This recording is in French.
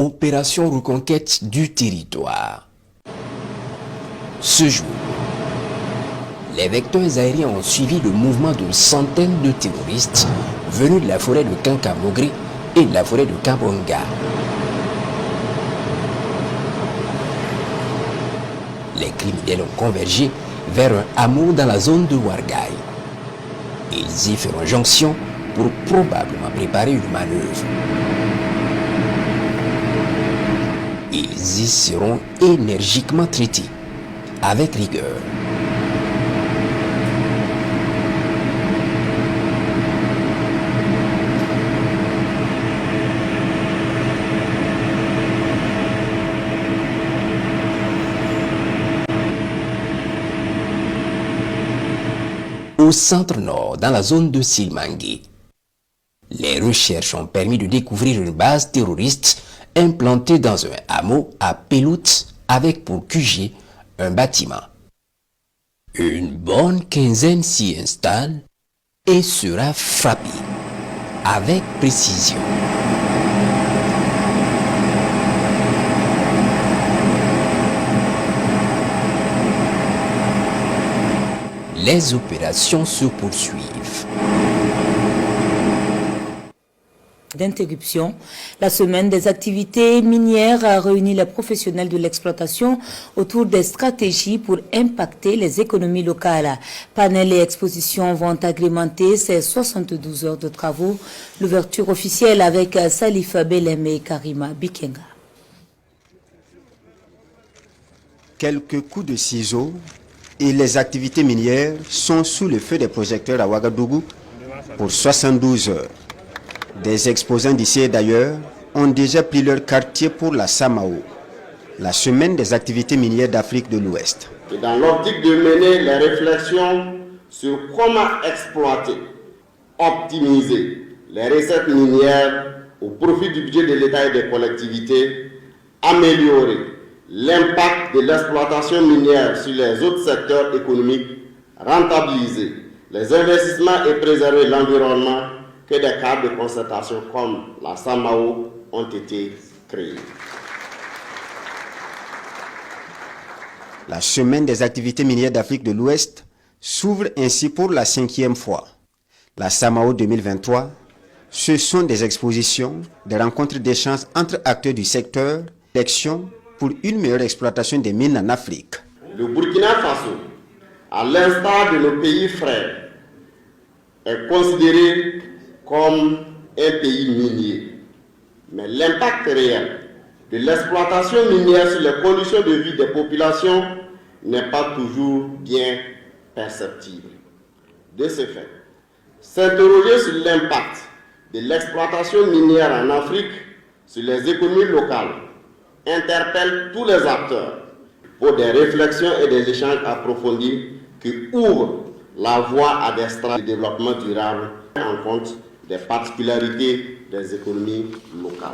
Opération reconquête du territoire. Ce jour, les vecteurs aériens ont suivi le mouvement de centaines de terroristes venus de la forêt de Kankamogré et de la forêt de Kabonga. Les criminels ont convergé vers un hameau dans la zone de Ouarghaï. Ils y feront jonction pour probablement préparer une manœuvre. Ils y seront énergiquement traités, avec rigueur. Au centre-nord, dans la zone de Silmangui, les recherches ont permis de découvrir une base terroriste implantée dans un hameau à Pelout avec pour QG un bâtiment. Une bonne quinzaine s'y installe et sera frappée avec précision. Les opérations se poursuivent. D'interruption, la semaine des activités minières a réuni les professionnels de l'exploitation autour des stratégies pour impacter les économies locales. Panels et expositions vont agrémenter ces 72 heures de travaux. L'ouverture officielle avec Salif Belem et Karima Bikenga. Quelques coups de ciseaux et les activités minières sont sous le feu des projecteurs à Ouagadougou pour 72 heures. Des exposants d'ici et d'ailleurs ont déjà pris leur quartier pour la SAMAO, la semaine des activités minières d'Afrique de l'Ouest. Dans l'optique de mener les réflexions sur comment exploiter, optimiser les recettes minières au profit du budget de l'État et des collectivités, améliorer l'impact de l'exploitation minière sur les autres secteurs économiques, rentabiliser les investissements et préserver l'environnement, que des cadres de concertation comme la SAMAO ont été créés. La semaine des activités minières d'Afrique de l'Ouest s'ouvre ainsi pour la 5e fois. La SAMAO 2023, ce sont des expositions, des rencontres d'échange entre acteurs du secteur, d'actions pour une meilleure exploitation des mines en Afrique. Le Burkina Faso, à l'instar de nos pays frères, est considéré comme un pays minier. Mais l'impact réel de l'exploitation minière sur les conditions de vie des populations n'est pas toujours bien perceptible. De ce fait, s'interroger sur l'impact de l'exploitation minière en Afrique sur les économies locales interpelle tous les acteurs pour des réflexions et des échanges approfondis qui ouvrent la voie à des stratégies de développement durable en compte des particularités des économies locales.